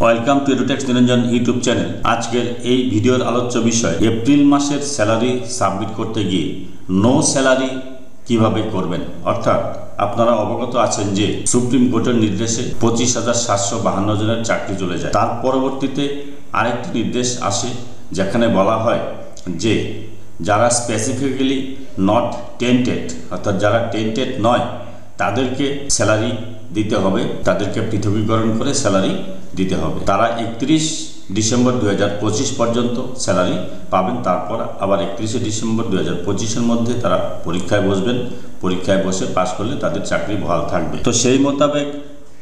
Welcome to এডুটেক্স Niranjan YouTube channel. আজকের এই ভিডিওর আলোচ্য বিষয় এপ্রিল মাসের স্যালারি সাবমিট করতে গিয়ে নো স্যালারি কিভাবে করবেন। অর্থাৎ আপনারা অবগত আছেন যে সুপ্রিম কোর্টের নির্দেশে 25,752 জনের চাকরি চলে যায়। তার পরবর্তীতে আরেকটি নির্দেশ আসে যেখানে বলা হয় যে যারা স্পেসিফিক্যালি নট টেন্টেড অর্থাৎ যারা টেন্টেড নয় তাদেরকে স্যালারি দিতে হবে, তাদেরকে পৃথকীকরণ করে স্যালারি দিতে হবে। তারা 31 ডিসেম্বর 2025 পর্যন্ত স্যালারি পাবেন। তারপর আবার 31 ডিসেম্বর 2025-এর মধ্যে তারা পরীক্ষায় বসবেন। পরীক্ষায় বসে পাশ করলে তাদের চাকরি বহাল থাকবে। তো সেই মোতাবেক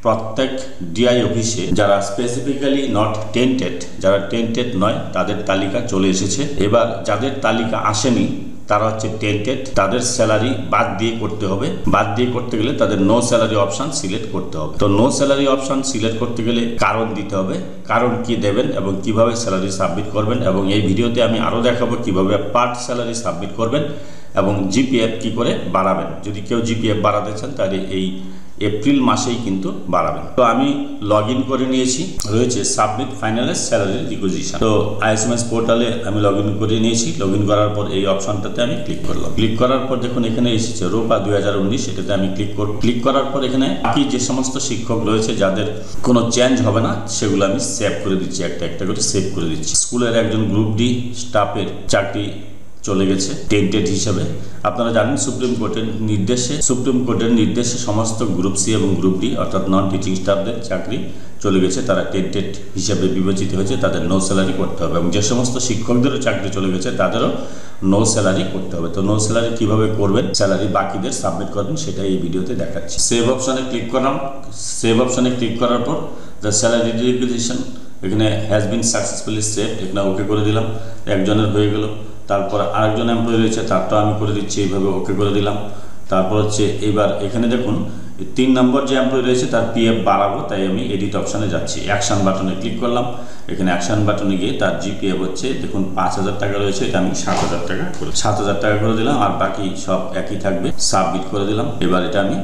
প্রত্যেক ডিআই অফিসে যারা স্পেসিফিক্যালি নট টেন্টেড, যারা টেন্টেড নয় তাদের তালিকা চলে এসেছে। এবার যাদের তালিকা আসেনি তারা হচ্ছে টেন্টেড, তাদের স্যালারি বাদ দিয়ে করতে হবে। বাদ দিয়ে করতে গেলে তাদের নো স্যালারি অপশান সিলেক্ট করতে হবে। তো নো স্যালারি অপশান সিলেক্ট করতে গেলে কারণ দিতে হবে, কারণ কি দেবেন এবং কিভাবে স্যালারি সাবমিট করবেন। এবং এই ভিডিওতে আমি আরও দেখাবো কিভাবে পার্ট স্যালারি সাবমিট করবেন এবং জিপিএফ কি করে বাড়াবেন। যদি কেউ জিপিএফ বাড়াতে চান তাহলে এই এপ্রিল মাসেই কিন্তু বাড়াবেন। তো আমি লগ ইন করে নিয়েছি, রয়েছে সাবমিট ফাইনালের স্যালারি রিকুইজিশন। তো আইএসএমএস পোর্টালে আমি লগ ইন করে নিয়েছি। লগ ইন করার পর এই অপশনটাতে আমি ক্লিক করলাম। ক্লিক করার পর দেখুন এখানে এসেছে রোপা 2019, এটাতে আমি ক্লিক করব। ক্লিক করার পর এখানে বাকি যে সমস্ত শিক্ষক রয়েছে যাদের কোনো চেঞ্জ হবে না সেগুলো আমি সেভ করে দিচ্ছি, একটা একটা করে সেভ করে দিচ্ছি। স্কুলের একজন গ্রুপ ডি স্টাফের চাকরি চলে গেছে টেন্টেড হিসাবে। আপনারা জানেন সুপ্রিম কোর্টের নির্দেশে সমস্ত গ্রুপ সি এবং গ্রুপ ডি অর্থাৎ নন টিচিং স্টাফদের চাকরি চলে গেছে, তারা টেন্টেড হিসাবে বিবেচিত হয়েছে, তাদের নো স্যালারি করতে হবে। এবং যে সমস্ত শিক্ষকদেরও চাকরি চলে গেছে তাদেরও নো স্যালারি করতে হবে। তো নো স্যালারি কিভাবে করবেন, স্যালারি বাকিদের সাবমিট করবেন, সেটা এই ভিডিওতে দেখাচ্ছি। সেভ অপশানে ক্লিক করলাম। সেভ অপশানে ক্লিক করার পর দ্য স্যালারি রিকুইজিশন এখানে হ্যাজ বিন সাকসেসফুলি সেভ, এখানে ওকে করে দিলাম। একজনের হয়ে গেল। তারপর আরেকজন এমপ্লয়ি রয়েছে তারটাও আমি করে দিচ্ছি, এইভাবে ওকে করে দিলাম। তারপর হচ্ছে এবার এখানে দেখুন 3 নম্বর যে এমপ্লয়ি রয়েছে তার পিএফ বাড়াবো, তাই আমি এডিট অপশানে যাচ্ছি। অ্যাকশন বাটনে ক্লিক করলাম। এখানে অ্যাকশন বাটনে গিয়ে তার জিপিএফ হচ্ছে দেখুন 5,000 টাকা রয়েছে, এটা আমি 7,000 টাকা করে 7,000 টাকা করে দিলাম। আর বাকি সব একই থাকবে, সাবমিট করে দিলাম। এবার এটা আমি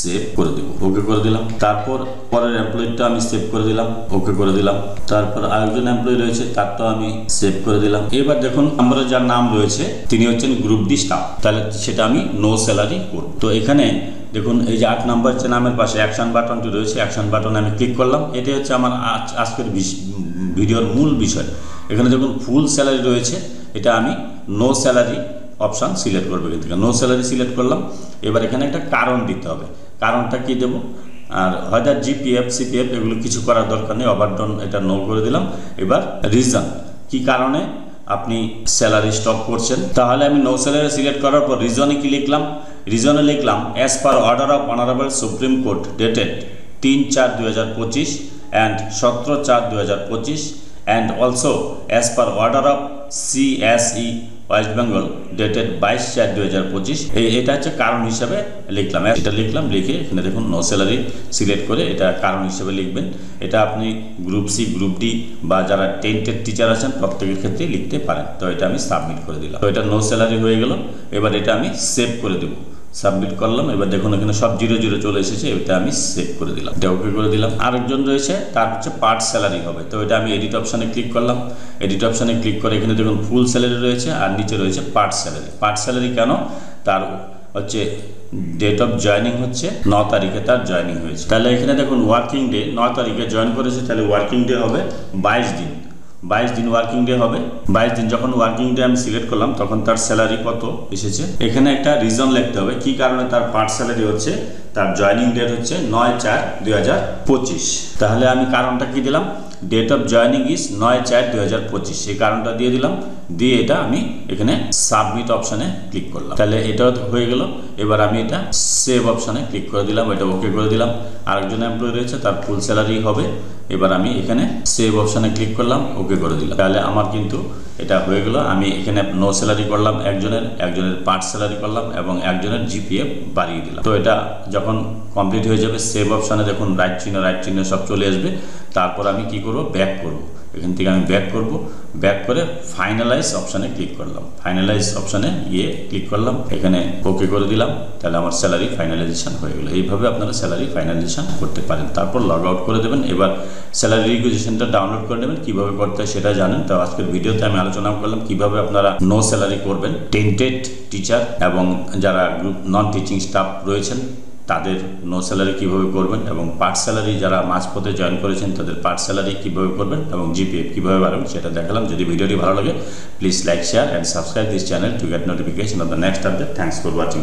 সেভ করে দেবো, ওকে করে দিলাম। তারপর পরের এমপ্লয়িটা আমি সেভ করে দিলাম, ওকে করে দিলাম। তারপর আরেকজন এমপ্লয়ি রয়েছে তারটাও আমি সেভ করে দিলাম। এবার দেখুন আমরা যার নাম রয়েছে তিনি হচ্ছেন গ্রুপ ডি স্টাফ, তাহলে সেটা আমি নো স্যালারি করব। তো এখানে দেখুন এই যে 8 নম্বর যে নামের পাশে অ্যাকশন বাটনটি রয়েছে, অ্যাকশন বাটনে আমি ক্লিক করলাম। এটাই হচ্ছে আমার আজকের ভিডিওর মূল বিষয়। এখানে দেখুন ফুল স্যালারি রয়েছে, এটা আমি নো স্যালারি অপশান সিলেক্ট করবো। এখান থেকে নো স্যালারি সিলেক্ট করলাম। এবার এখানে একটা কারণ দিতে হবে। কারণটা কি দেবো, আর হয়তো জিপিএফ সিপিএফ এগুলো কিছু করার দরকার নেই, ওভারডন এটা নো করে দিলাম। এবার রিজন, কি কারণে আপনি স্যালারি স্টপ করছেন। তাহলে আমি নো স্যালারি সিলেক্ট করার পর রিজনে কি লিখলাম, রিজনে লিখলাম as per order of honourable supreme court dated 3/4/2025 and 17/4/2025 and also as per order of CSE West Bengal dated 22/4/2025। এটা হচ্ছে কারণ হিসাবে লিখলাম, এটা লিখলাম। লিখে এখানে দেখুন নো স্যালারি সিলেক্ট করে এটা কারণ হিসেবে লিখবেন। এটা আপনি গ্রুপ সি গ্রুপ ডি বা যারা টেন্টেড টিচার আছেন প্রত্যেকের ক্ষেত্রেই লিখতে পারেন। তো এটা আমি সাবমিট করে দিলাম। তো এটা নো স্যালারি হয়ে গেল। এবার এটা আমি সেভ করে দেবো, সাবমিট করলাম। এবার দেখুন এখানে সব 0 চলে এসেছে, এটা আমি সেভ করে দিলাম, এটা ওকে করে দিলাম। আরেকজন রয়েছে তার হচ্ছে পার্ট স্যালারি হবে। তো এটা আমি এডিট অপশানে ক্লিক করলাম। এডিট অপশানে ক্লিক করে এখানে দেখুন ফুল স্যালারি রয়েছে আর নিচে রয়েছে পার্ট স্যালারি। পার্ট স্যালারি কেন, তার হচ্ছে ডেট অফ জয়নিং হচ্ছে 9 তারিখে তার জয়নিং হয়েছে। তাহলে এখানে দেখুন ওয়ার্কিং ডে 9 তারিখে জয়েন করেছে, তাহলে ওয়ার্কিং ডে হবে 22 দিন। 22 দিন ওয়ার্কিং ডে হবে। 22 দিন যখন ওয়ার্কিং ডে আমি সিলেক্ট করলাম তখন তার স্যালারি কত এসেছে। এখানে একটা রিজন লিখতে হবে কি কারণে তার পার্ট স্যালারি হচ্ছে, তার জয়নিং ডেট হচ্ছে 9/4/2025। তাহলে আমি কারণটা কি দিলাম, ডেট অফ জয়নিং ইজ 9/4/2025, এই কারণটা দিয়ে দিলাম। দিয়ে এটা আমি এখানে সাবমিট অপশানে ক্লিক করলাম। তাহলে এটাও হয়ে গেল। এবার আমি এটা সেভ অপশানে ক্লিক করে দিলাম, এটা ওকে করে দিলাম। আরেকজন এমপ্লয়ি রয়েছে তার ফুল স্যালারি হবে। এবার আমি এখানে সেভ অপশানে ক্লিক করলাম, ওকে করে দিলাম। তাহলে আমার কিন্তু এটা হয়ে গেল। আমি এখানে নো স্যালারি করলাম একজনের পার্ট স্যালারি করলাম এবং একজনের জিপিএফ বাড়িয়ে দিলাম। তো এটা যখন কমপ্লিট হয়ে যাবে সেভ অপশানে দেখুন রাইট চিহ্ন সব চলে আসবে। তারপর আমি কি করব, ব্যাক করব। এখান থেকে আমি ব্যাক করব, ব্যাক করে ফাইনালাইজ অপশানে ক্লিক করলাম। ফাইনালাইজ অপশানে গিয়ে ক্লিক করলাম, এখানে ওকে করে দিলাম। তাহলে আমার স্যালারি ফাইনালাইজেশন হয়ে গেল। এইভাবে আপনারা স্যালারি ফাইনালাইজেশন করতে পারেন। তারপর লগ আউট করে দেবেন। এবার স্যালারি রিকুইজিশনটা ডাউনলোড করে নেবেন। কীভাবে করতে হয় সেটা জানেন। তো আজকের ভিডিওতে আমি আলোচনা করলাম কীভাবে আপনারা নো স্যালারি করবেন। টেন্টেড টিচার এবং যারা গ্রুপ নন টিচিং স্টাফ রয়েছেন তাদের নো স্যালারি কীভাবে করবেন, এবং পার্ট স্যালারি যারা মাঝপথে জয়েন করেছেন তাদের পার্ট স্যালারি কীভাবে করবেন, এবং জিপিএফ কীভাবে বাড়াবেন সেটা দেখালাম। যদি ভিডিওটি ভালো লাগে please like, share and subscribe this channel to get notification off the next update. Thanks for watching.